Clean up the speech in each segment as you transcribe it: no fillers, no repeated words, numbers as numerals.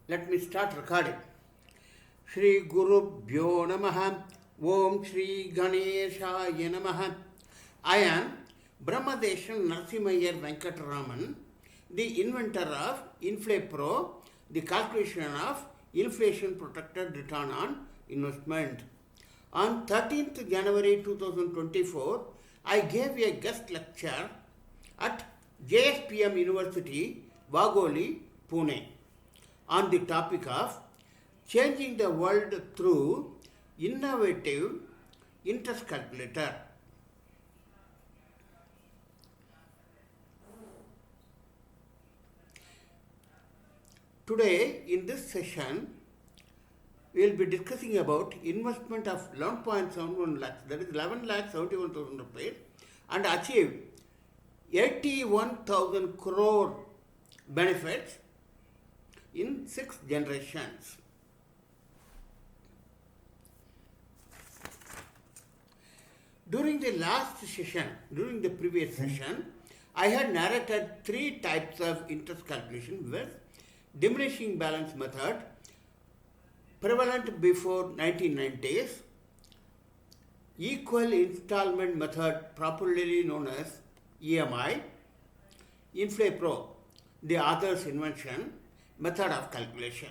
Let me start recording. Shri Guru Bhyo Namaha. Om Shri Ganeshaya Namaha. I am Brahmadeshan Narsimhayer Venkataraman, the inventor of INFLAPRO, the calculation of inflation protected return on investment. On 13th January 2024, I gave a guest lecture at jspm University, Wagholi, Pune, on the topic of changing the world through innovative interest calculator. Today, in this session, we will be discussing about investment of 11.71 lakhs, that is 11,71,000 rupees, and achieve 81,000 crore benefits in 6 generations. During the previous session, I had narrated 3 types of interest calculation with diminishing balance method, prevalent before 1990s, equal installment method, popularly known as EMI, INFLAPRO, the author's invention, method of calculation.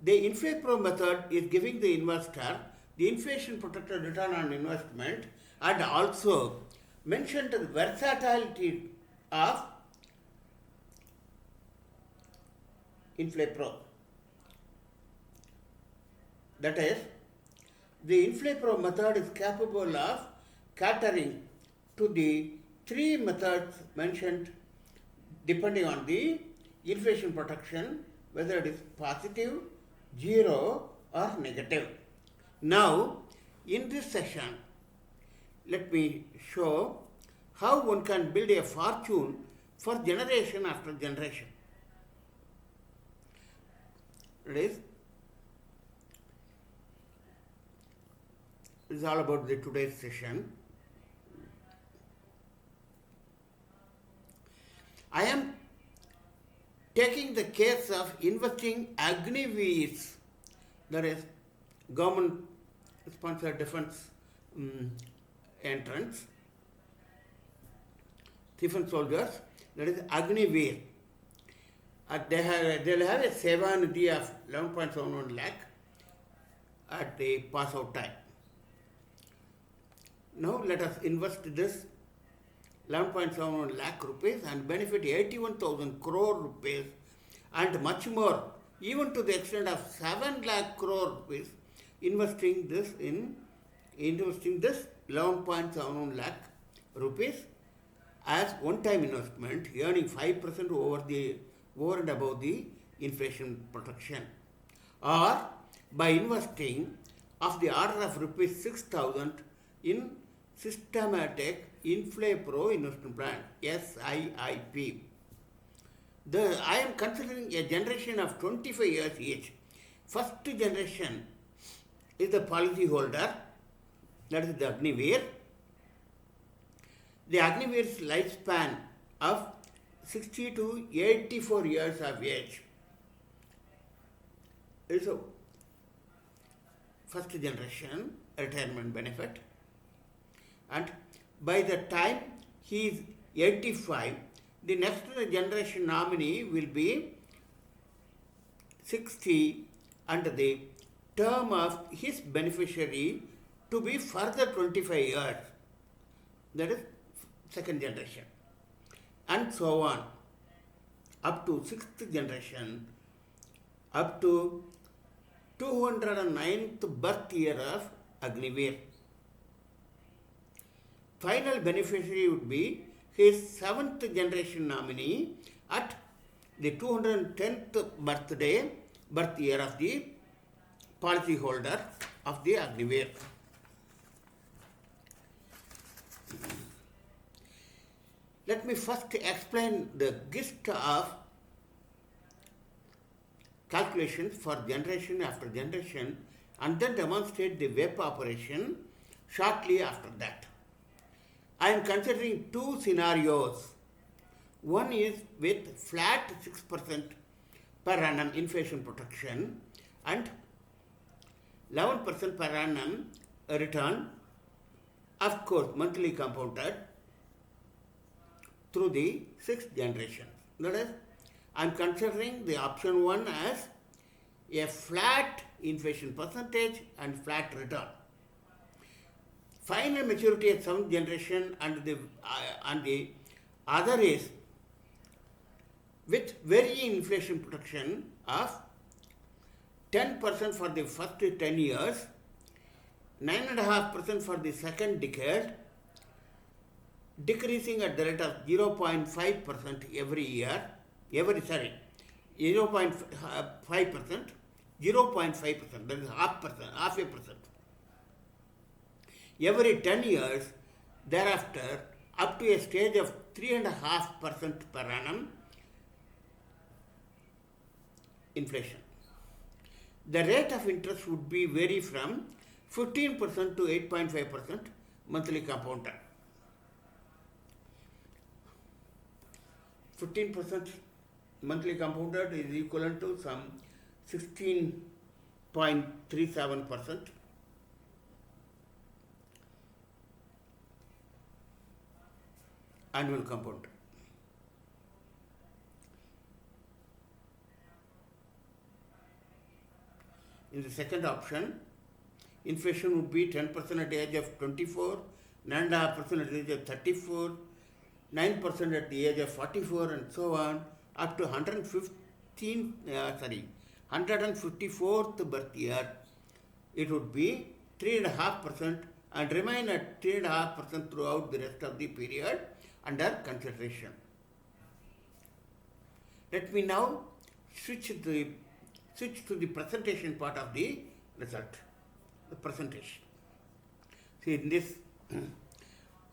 The INFLAPRO method is giving the investor the inflation protected return on investment and also mentioned the versatility of INFLAPRO. That is, the INFLAPRO method is capable of catering to the 3 methods mentioned depending on the inflation protection, whether it is positive, 0 or negative. Now, in this session, let me show how one can build a fortune for generation after generation. This is all about the today's session. I am taking the case of investing AGNIVEERs, that is government sponsored defense entrants, defense soldiers, that is AGNIVEER. They'll have a SEVA NIDHI of 11.71 lakh at the PASSOUT time. Now let us invest this 11.71 lakh rupees and benefit 81,000 crore rupees and much more, even to the extent of 7 lakh crore rupees, investing this 11.71 lakh rupees as one-time investment, earning 5% over and above the inflation protection, or by investing of the order of rupees 6,000 in systematic INFLAPRO investment plan, SIIP. I am considering a generation of 25 years each. First generation is the policy holder, that is the AGNIVEER. The AGNIVEER's lifespan of 60 to 84 years of age is a first generation retirement benefit, and by the time he is 85, the next generation nominee will be 60 and the term of his beneficiary to be further 25 years, that is second generation, and so on up to 6th generation, up to 209th birth year of AGNIVEER. Final beneficiary would be his 7th generation nominee at the 210th birth year of the policy holder of the AGNIVEER. Let me first explain the gist of calculations for generation after generation and then demonstrate the web operation shortly after that. I am considering 2 scenarios. One is with flat 6% per annum inflation protection and 11% per annum return, of course monthly compounded through the 6 generations. That is, I am considering the option 1 as a flat inflation percentage and flat return. Final maturity at 7th generation and the other is with varying inflation protection of 10% for the first 10 years, 9.5% for the second decade, decreasing at the rate of 0.5% every year, 0.5%, 0.5%, that is half a percent. Every 10 years, thereafter, up to a stage of 3.5% per annum inflation. The rate of interest would be vary from 15% to 8.5% monthly compounded. 15% monthly compounded is equivalent to some 16.37% annual compound. In the second option, inflation would be 10% at the age of 24, 9.5% at the age of 34, 9% at the age of 44, and so on, up to 154th birth year. It would be 3.5% and remain at 3.5% throughout the rest of the period under consideration. Let me now switch to the presentation part of the result. The presentation. See, in this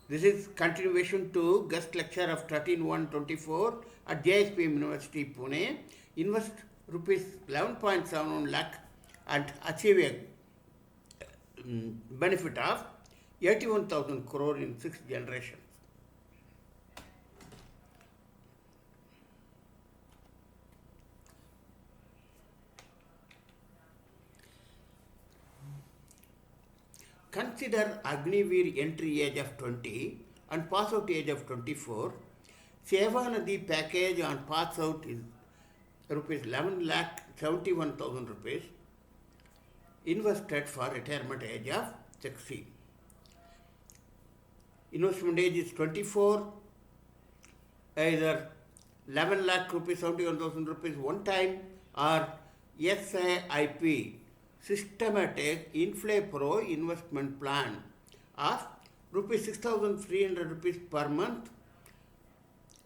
is continuation to guest lecture of 13/1/24 at jspm University, Pune. Invest ₹11.71 lakh and achieve a benefit of 81,000 crore in 6 generations. Consider AGNIVEER entry age of 20 and pass out age of 24. SEVA NIDHI package on pass out is ₹11,71,000 invested for retirement age of 60. Investment age is 24, either 11 lakh rupees, 71,000 rupees one time, or SIP, systematic INFLAPRO investment plan of ₹6,300 per month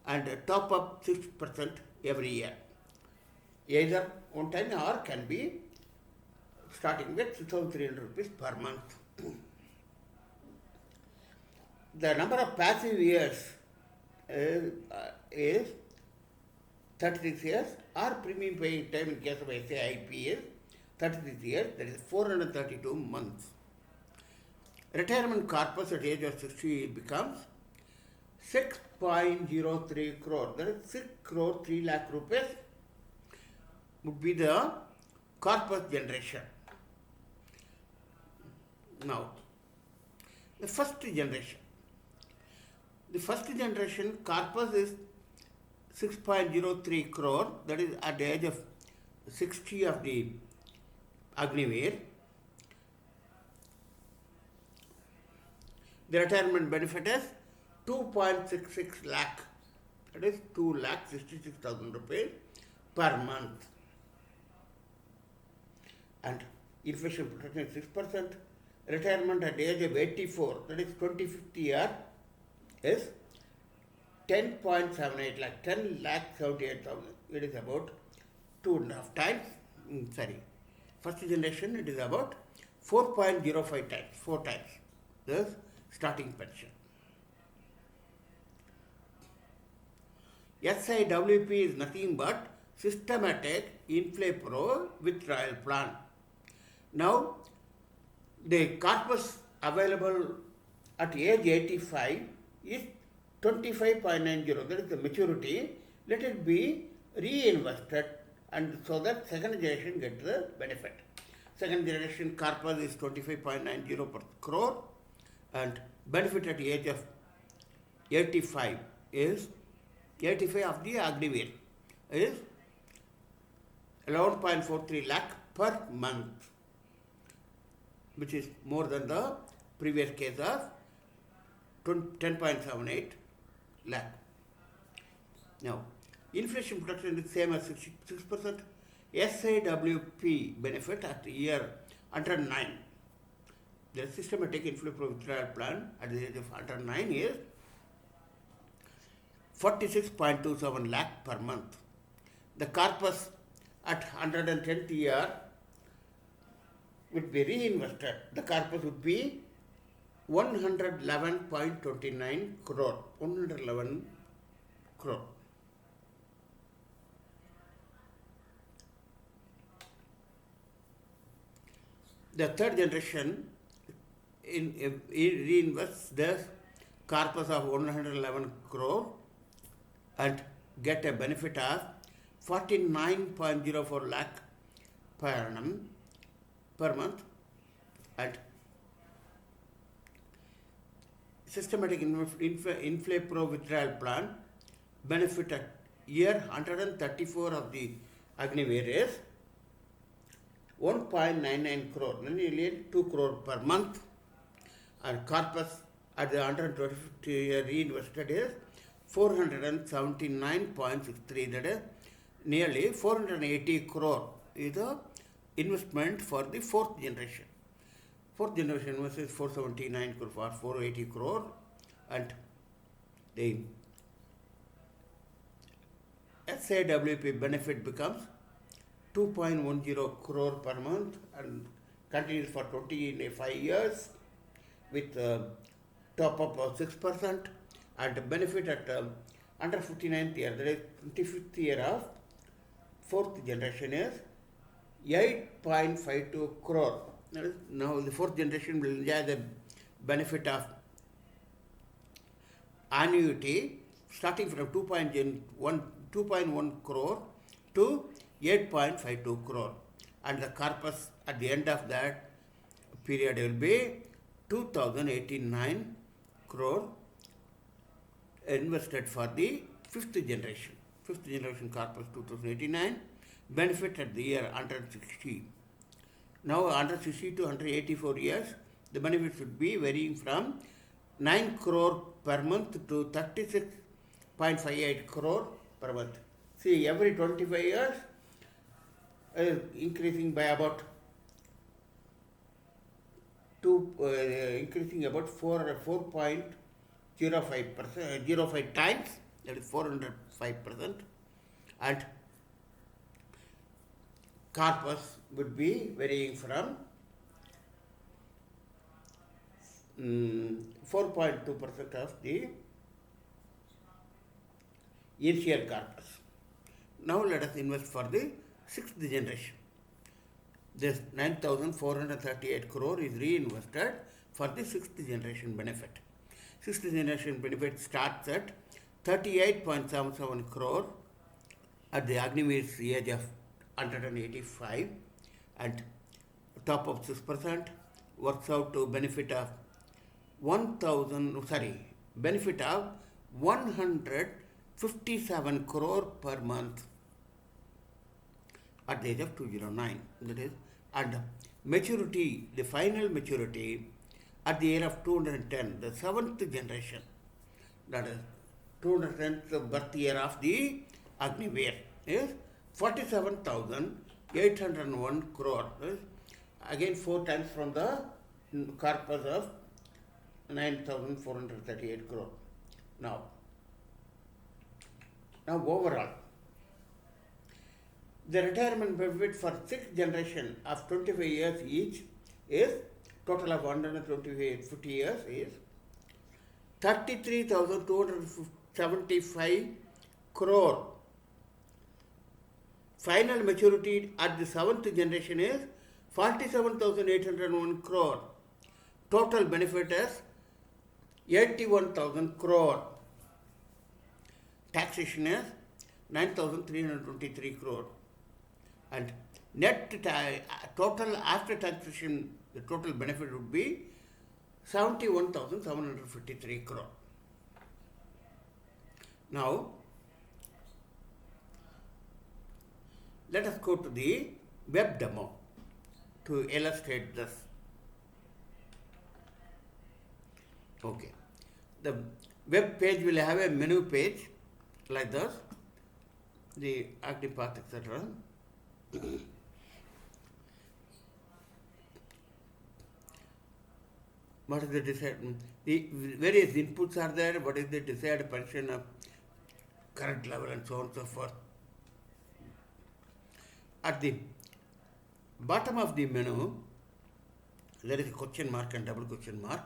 and top up 6% every year. Either one time or can be starting with ₹6,300 per month. The number of passive years is 36 years, or premium paying time in case of SIP is 36 years, that is 432 months. Retirement corpus at age of 60 becomes 6.03 crore, that is 6 crore 3 lakh rupees would be the corpus generation. Now, the first generation. The first generation corpus is 6.03 crore, that is at the age of 60 of the AGNIVEER. The retirement benefit is 2.66 lakh, that is 2,66,000 rupees per month. And inflation protection is 6%. Retirement at the age of 84, that is 25th year, is 10.78 lakh, 10,78,000. It is about 2.5 times. First generation, it is about 4.05 times, 4 times the starting pension. SIWP is nothing but systematic INFLAPRO withdrawal plan. Now, the corpus available at age 85 is 25.90, that is the maturity. Let it be reinvested and so that second generation gets the benefit. Second generation corpus is 25.90 per crore, and benefit at the age of 85 is 85 of the AGNIVEER is 11.43 lakh per month, which is more than the previous case of 10.78 lakh. Now, inflation protection is same as 6%. SAWP benefit at year 109. The systematic INFLAPRO withdrawal plan at the age of 109 is 46.27 lakh per month. The corpus at 110th year would be reinvested. The corpus would be 111.29 crore. 111 crore. The third generation reinvests the corpus of 111 crore and get a benefit of 49.04 lakh per annum per month, and systematic INFLAPRO withdrawal plan benefit at year 134 of the AGNIVEER is 1.99 crore, nearly 2 crore per month, and corpus at the 125th year reinvested is 479.63, that is nearly 480 crore is the investment for the fourth generation. Fourth generation investment is 479 crore for 480 crore, and the SAWP benefit becomes 2.10 crore per month and continues for 25 years with top up of 6%, and benefit at under 59th year, that is 25th year of fourth generation is 8.52 crore. Now the fourth generation will enjoy the benefit of annuity starting from 2.1 crore to 8.52 crore, and the corpus at the end of that period will be 2089 crore invested for the fifth generation. Fifth generation corpus 2089, benefit at the year 160. Now 160 to 184 years, the benefit should be varying from 9 crore per month to 36.58 crore per month. See, every 25 years increasing by about increasing about 4.05%, 05 times, that is 405%, and corpus would be varying from 4.2% of the initial corpus. Now let us invest for the sixth generation. This 9,438 crore is reinvested for the sixth generation benefit. Sixth generation benefit starts at 38.77 crore at the AGNIVEER's age of 185, and top of 6% works out to benefit of 157 crore per month at the age of 209. That is, and maturity, the final maturity at the year of 210, the seventh generation, that is 210th birth year of the AGNIVEER is 47,801 crore. Again 4 times from the corpus of 9,438 crore. Now overall, the retirement benefit for sixth generation of 25 years each is total of 150 years is 33,275 crore. Final maturity at the seventh generation is 47,801 crore. Total benefit is 81,000 crore. Taxation is 9,323 crore. and total after taxation, the total benefit would be 71,753 crore. Now, let us go to the web demo to illustrate this. Okay. The web page will have a menu page like this, the AGNIPATH, etc. What is the desired? The various inputs are there. What is the desired pension of current level and so on and so forth. At the bottom of the menu, there is a question mark and double question mark.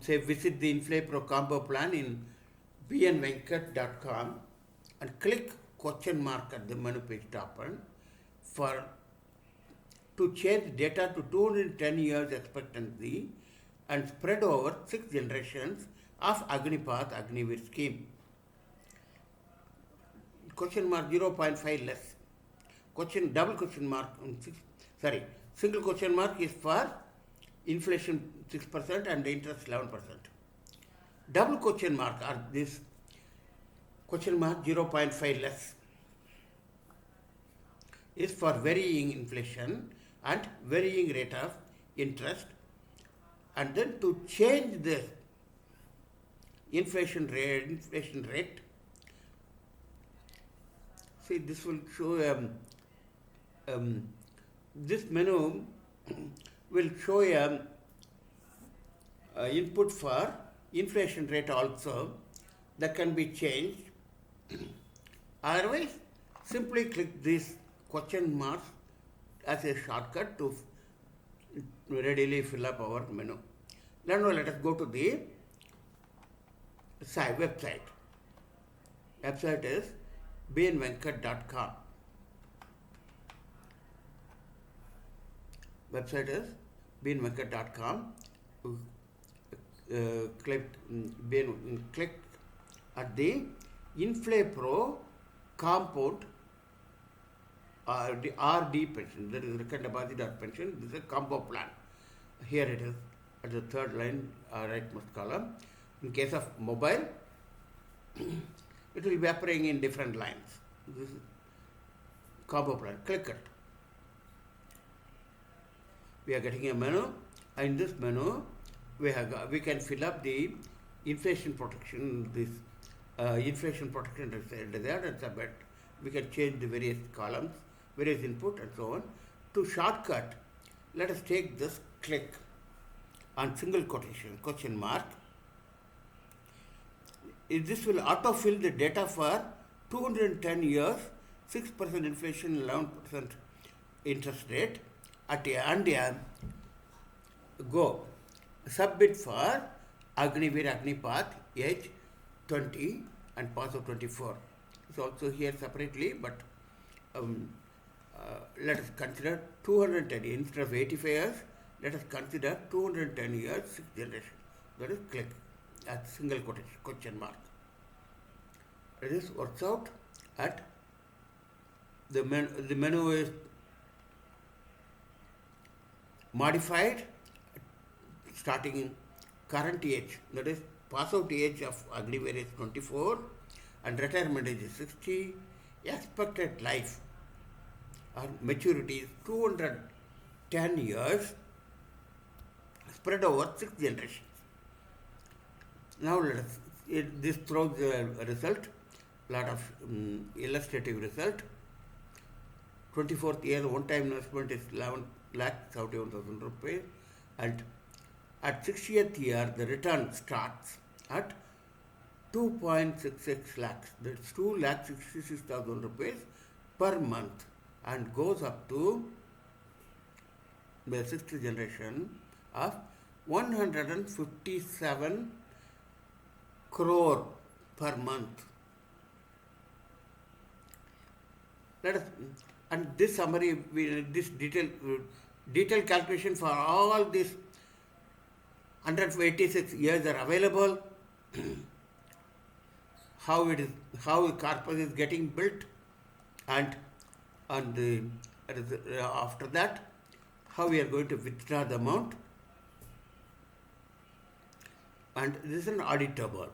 Say visit the INFLAPRO combo plan in bnvenkat.com and click question mark at the menu page top end to change data to 210 years expectancy and spread over 6 generations of AGNIPATH AGNIVEER scheme. Question mark 0.5 less. Double question mark, single question mark is for inflation 6% and interest 11%. Double question mark are this question mark 0.5 less is for varying inflation and varying rate of interest, and then to change the inflation rate, see this will show this menu will show input for inflation rate also that can be changed. Otherwise, simply click this question mark as a shortcut to readily fill up our menu. Now let us go to the website. Website is bnvenkat.com. Website is bnvenkat.com. Click at the INFLAPRO compound the RD pension. That is recurrent deposit pension. This is a combo plan. Here it is at the third line, rightmost column. In case of mobile, it will be appearing in different lines. This is combo plan. Click it. We are getting a menu. In this menu, we can fill up the inflation protection. This inflation protection desired and submit. We can change the various columns, various input and so on. To shortcut, let us take this click on single quotation question mark. This will autofill the data for 210 years, 6% inflation, 11% interest rate and go submit for AGNIVEER AGNIPATH age 20 and PASSOUT 24. It's also here separately, but let us consider 210 instead of 85 years. Let us consider 210 years, 6 generations. That is click at single quotation question mark. This works out at the menu is modified starting in current age, that is PASSOUT age of AGNIVEER is 24 and retirement age is 60, expected life or maturity is 210 years spread over 6 generations. Now let us, this throws a result, lot of illustrative result. 24th year one-time investment is 11,71,000 rupees, and at 60th year the return starts at 2.66 lakhs. That's 2,66,000 rupees per month and goes up to the 6th generation of 157 crore per month. Let us, and this summary, this detailed calculation for all these 186 years are available. How the corpus is getting built, and on the after that, how we are going to withdraw the amount, and this is an auditable.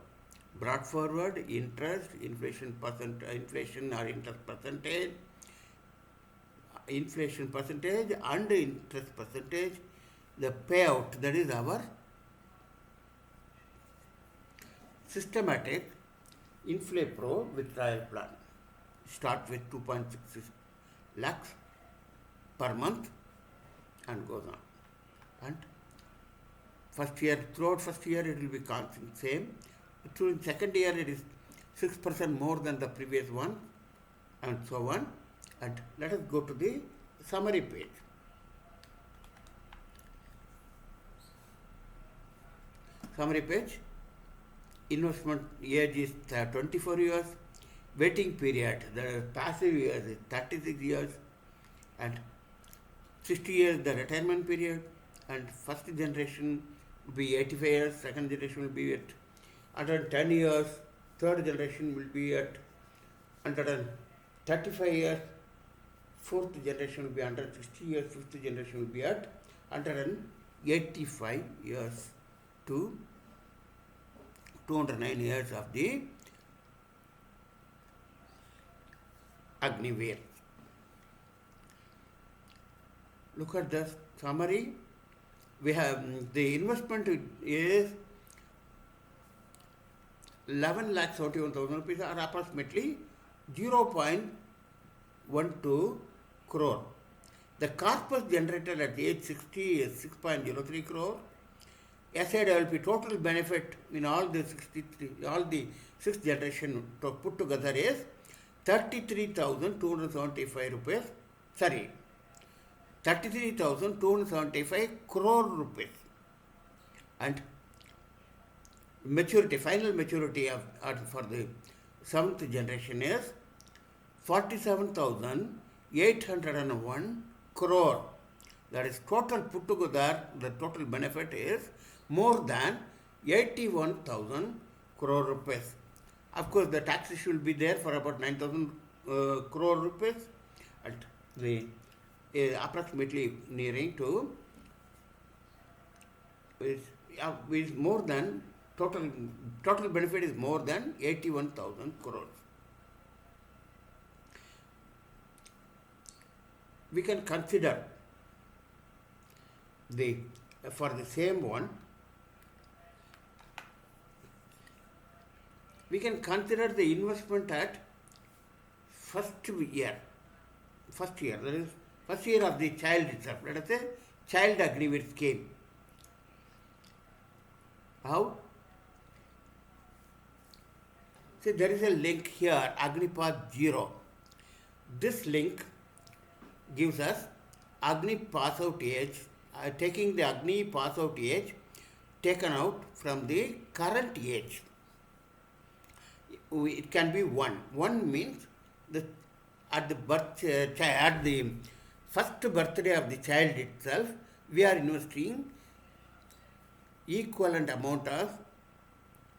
Brought forward interest, inflation or interest percentage, and interest percentage, the payout, that is our systematic INFLAPRO withdrawal plan. Start with 2.66 lakhs per month and goes on. And throughout first year it will be constant, same. Through second year it is 6% more than the previous one, and so on. And let us go to the summary page. Summary page. Investment age is 24 years. Waiting period, the passive years is 36 years, and 60 years the retirement period, and first generation will be 85 years, second generation will be at 110 years, third generation will be at 135 years, fourth generation will be 160 years, fifth generation will be at 185 years to 209 years of the AGNIVEER. Look at the summary. We have the investment is 11,71,000 rupees, or approximately 0.12 crore. The corpus generated at age 60 is 6.03 crore. SIWP total benefit in all the 6th generation put together is 33,275 rupees. 33,275 crore rupees. And final maturity for the 7th generation is 47,801 crore. That is total put together, the total benefit is more than 81,000 crore rupees. Of course, the taxes will be there for about 9,000 crore rupees, and the approximately nearing to is more than total benefit is more than 81,000 crores. We can consider for the same one, we can consider the investment at first year, that is first year of the child itself. Let us say child AGNIVEER scheme. How? See, there is a link here, AGNIPATH 0. This link gives us Agni pass-out age, taking the Agni pass-out age taken out from the current age. It can be 1. 1 means at the first birthday of the child itself, we are investing equivalent amount of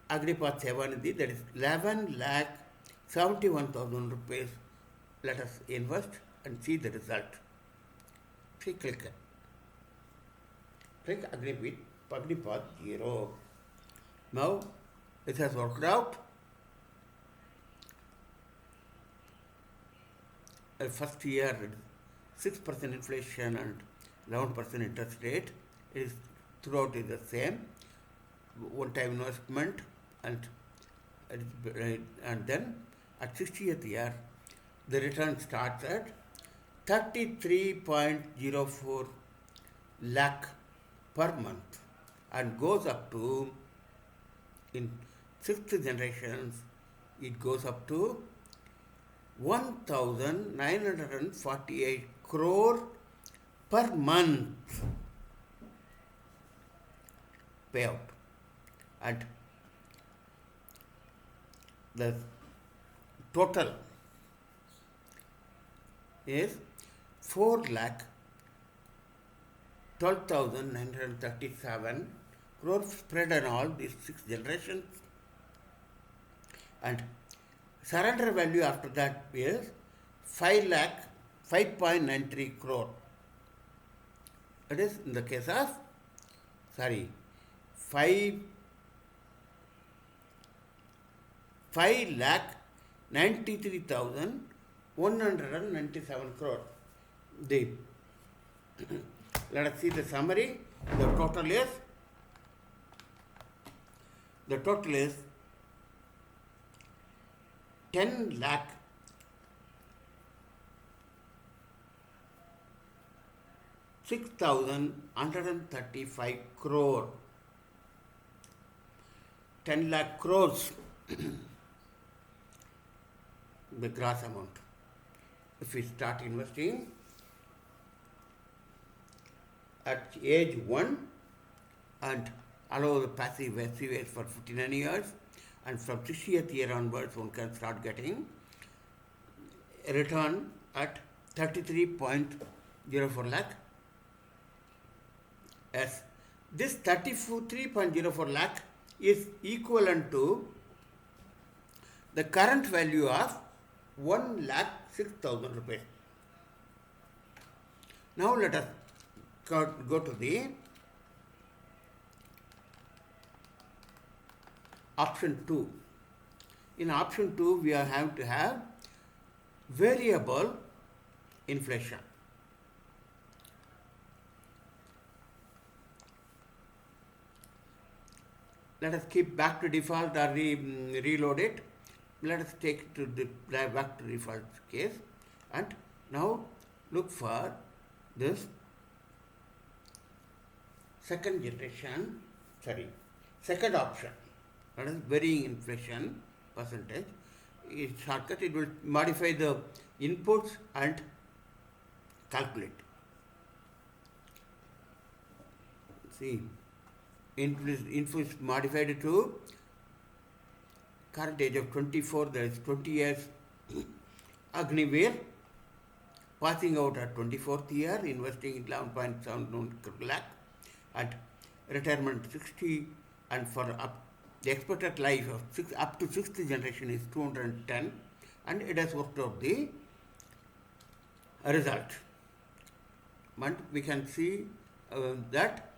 AGNIPATH SEVA NIDHI, that is 11,71,000 rupees. Let us invest and see the result. See, click AGNIPATH 0. Now it has worked out. First year 6% inflation and 11% interest rate is throughout is the same. One-time investment, and then at 60th year the return starts at 33.04 lakh per month and goes up to, in 6th generations, it goes up to 1,948 crore per month payout, and the total is 4,12,937 crore spread on all these 6 generations, and surrender value after that is 5 lakh 5.93 crore. It is in the case of 5 lakh 93,197 crore. The let us see the summary. The total is 10 lakh 6,135 crore. 10 lakh crores, the gross amount. If we start investing at age 1 and allow the passive SEVA for 59 years, and from 60th year onwards one can start getting a return at 33.04 lakh. As this 33.04 lakh is equivalent to the current value of 1 lakh 6,000 rupees. Now let us go to the option 2. In option 2, we have to have variable inflation. Let us keep back to default or reload it. Let us take it to the back to default case, and now look for this second option. That is varying inflation percentage. It's shortcut. It will modify the inputs and calculate. See, input is modified to current age of 24. There is 20 years. AGNIVEER passing out at 24th year, investing in 11.71 lakh, at retirement 60, and for the expected life of up to 6th generation is 210, and it has worked out the result. And we can see that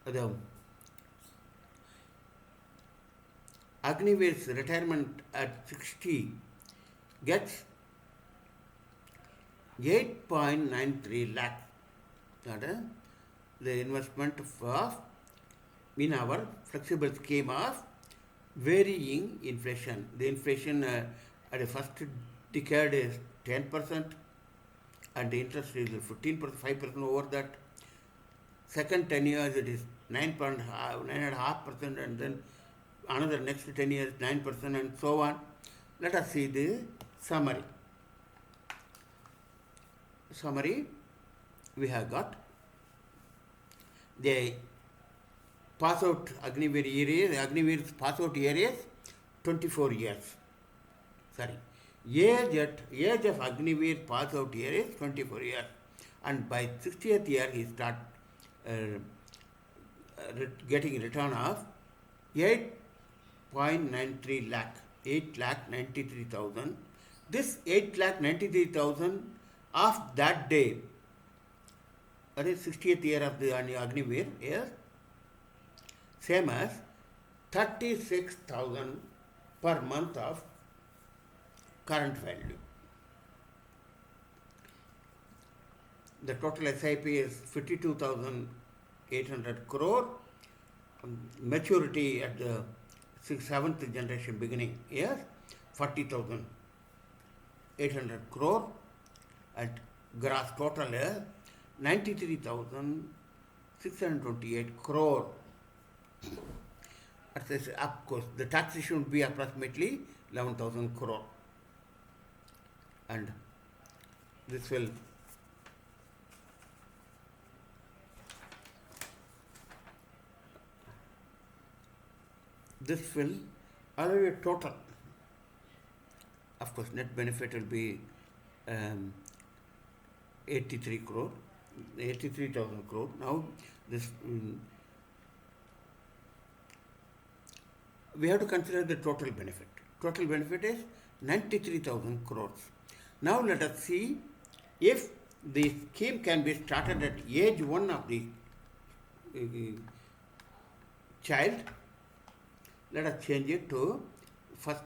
the AGNIVEER's retirement at 60 gets 8.93 lakh. That is the investment of in our flexible scheme of varying inflation. The inflation at the first decade is 10%, and the interest is 15%, 5% over that. Second 10 years it is 9.5%, and then another next 10 years 9%, and so on. Let us see the summary. We have got the PASSOUT AGNIVEER year. AGNIVEER's PASSOUT year is 24 years. Age of AGNIVEER PASSOUT year is 24 years, and by 60th year he start getting return of 8.93 lakh, 8,93,000. This 8,93,000 of that day, that is 60th year of the AGNIVEER, is same as 36,000 per month of current value. The total SIP is 52,800 crore. Maturity at the 7th generation beginning is 40,800 crore, and gross total is 93,628 crore. Of course, the taxation would be approximately 11,000 crore, and this will allow a total. Of course, net benefit will be 83,000 crore. Now, this we have to consider the total benefit. Total benefit is 93,000 crores. Now let us see if the scheme can be started at age 1 of the child. Let us change it to first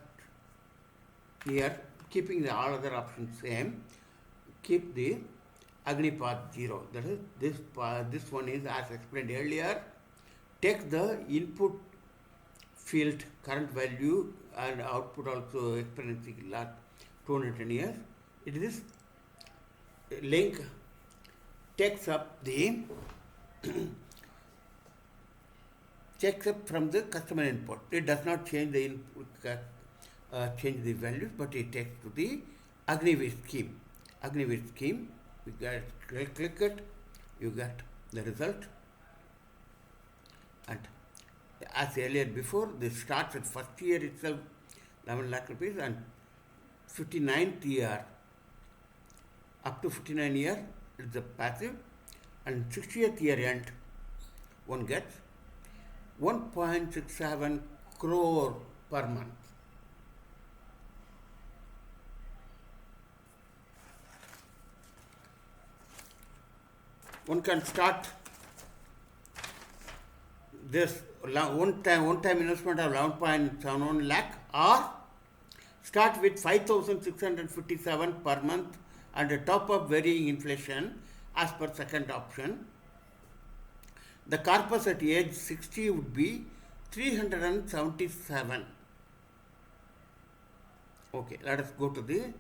year, keeping the all other options same. Keep the AGNIPATH 0. That is, this one is as explained earlier. Take the input field current value and output also experiencing last 210 years. It is link takes up the checks up from the customer input. It does not change the input, change the values, but it takes to the AGNIVEER scheme. AGNIVEER scheme, you get click it, you get the result. And as earlier before, this starts at first year itself 11 lakh rupees, and 59th year up to 59 year it's a passive, and 60th year end one gets 1.67 crore per month. One can start this one time investment of 11.71 lakh, or start with 5,657 per month and a top up varying inflation as per second option. The corpus at age 60 would be 377. Okay, let us go to the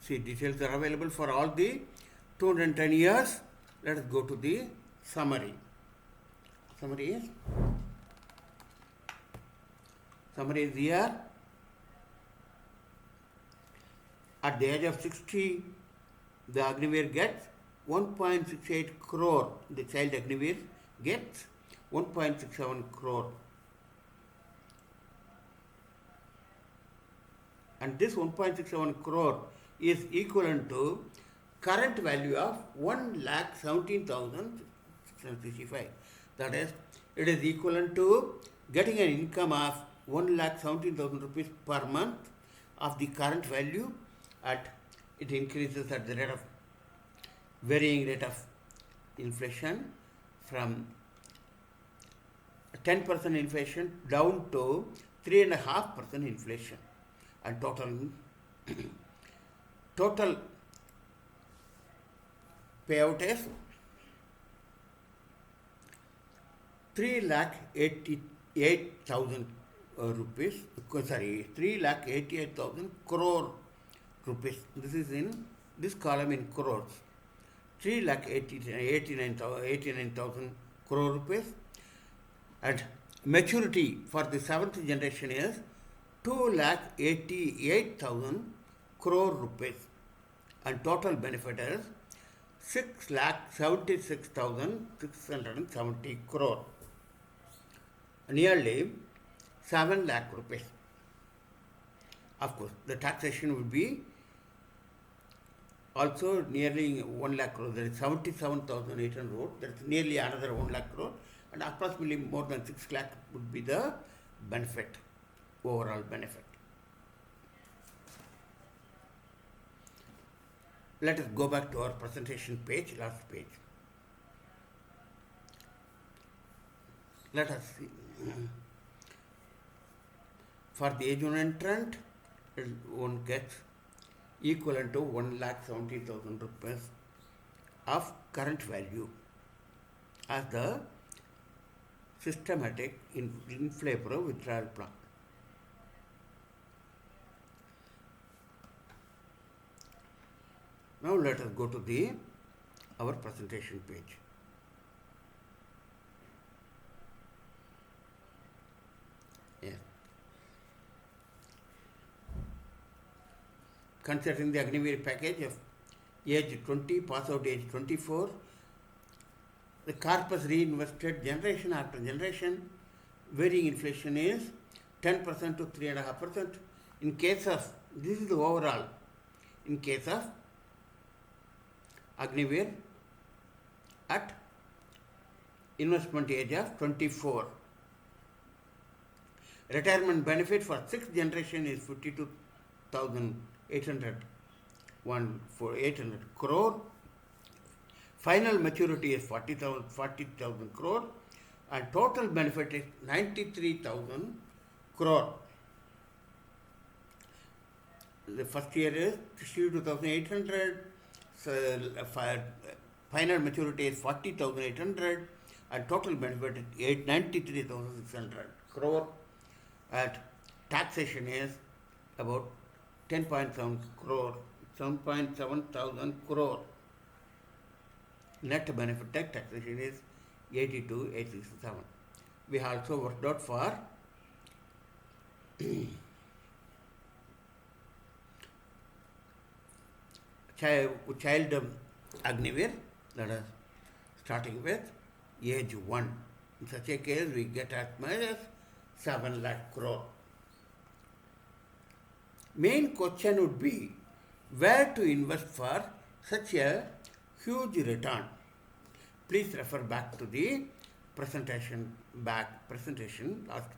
see, details are available for all the 210 years. Let us go to the summary. Summary is here. At the age of 60, the AGNIVEER gets 1.68 crore. The child AGNIVEER gets 1.67 crore. And this 1.67 crore is equivalent to current value of 1,17,665. That is, it is equivalent to getting an income of 1,17,000 rupees per month of the current value, at it increases at the rate of varying rate of inflation from 10% inflation down to 3.5% inflation, and total payout is 3,88,000 rupees. Sorry, 3,88,000 crore rupees. This is in this column in crores. 3,89,000 crore rupees. And maturity for the seventh generation is 2,88,000 crore rupees. And total benefit is 6,76,670 crore. Nearly 7 lakh rupees. Of course, the taxation would be also nearly 1 lakh crore. There is 77,800 crore. There is nearly another 1 lakh crore, and approximately more than 6 lakh would be the benefit, overall benefit. Let us go back to our presentation page, last page. Let us see. For the age 1 entrant, one gets equivalent to 1,70,000 rupees of current value as the systematic INFLAPRO withdrawal plan. Now let us go to our presentation page. Yes. Considering the AGNIVEER package of age 20, pass out age 24, the corpus reinvested generation after generation, varying inflation is 10% to 3.5%. In case of, this is the overall, in case of AGNIVEER at investment age of 24. Retirement benefit for 6th generation is 52 800 crore. Final maturity is 40,000 crore, and total benefit is 93,000 crore. The first year is 62,800, so final maturity is 40,800, and total benefit is 93,600 crore, and taxation is about 10.7 crore, 7.7 thousand crore. Net benefit taxation is 82,867. We also worked out for child AGNIVEER, that is starting with age 1. In such a case, we get as much as 7 lakh crore. Main question would be where to invest for such a huge return. Please refer back to the presentation last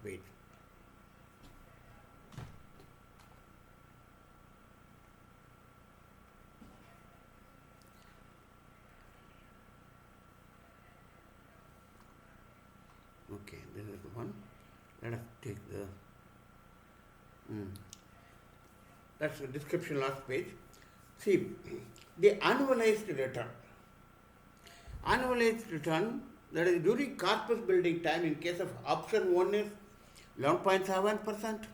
page. Okay, this is the one. Let us take the that's the description last page. See, the annualized return. Annualized return, that is during corpus building time, in case of option 1 is 11.7%,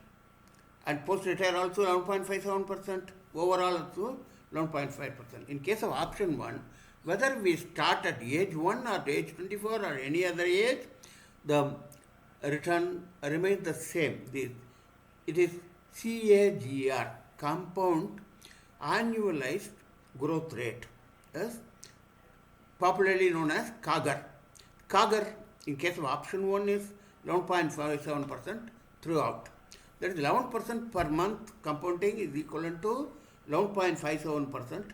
and post-retire also 11.57%, overall also 11.5%. In case of option 1, whether we start at age 1 or age 24 or any other age, the return remains the same. It is CAGR, compound annualized growth rate, yes, popularly known as CAGR. CAGR in case of option 1 is 11.57% throughout. That is 11% per month compounding is equivalent to 11.57%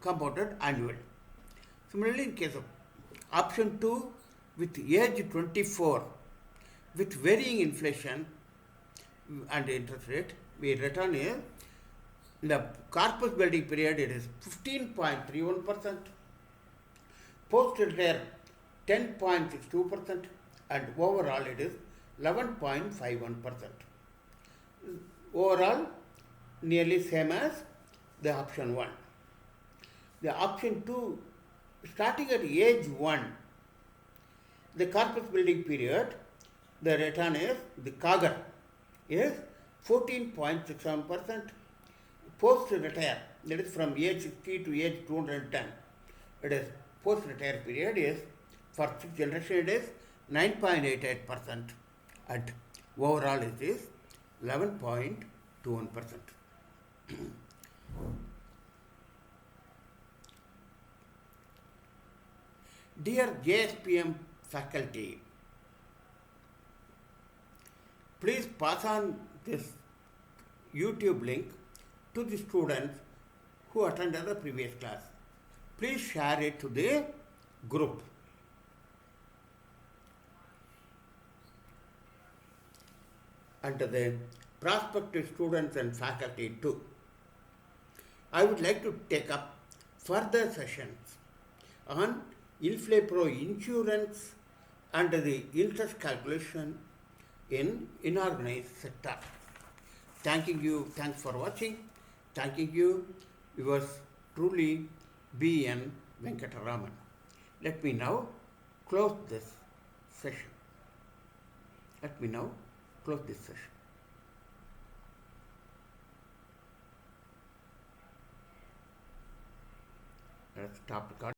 compounded annually. Similarly, in case of option 2 with age 24, with varying inflation and interest rate, we return here. In the corpus building period, it is 15.31%, post-retire 10.62%, and overall it is 11.51%. Overall, nearly same as the option 1. The option 2, starting at age 1, the corpus building period, the return is, the CAGR is 14.67%. Post-retire, that is from age 60 to age 210, it is post-retire period is, for 6th generation it is 9.88%, and overall it is 11.21%. Dear JSPM faculty, please pass on this YouTube link to the students who attended the previous class. Please share it to the group. And to the prospective students and faculty too. I would like to take up further sessions on INFLAPRO insurance and the interest calculation in inorganized sector. Thanking you, thanks for watching. Thanking you, yours truly, B.N. Venkataraman. Let me now close this session. Let's stop recording.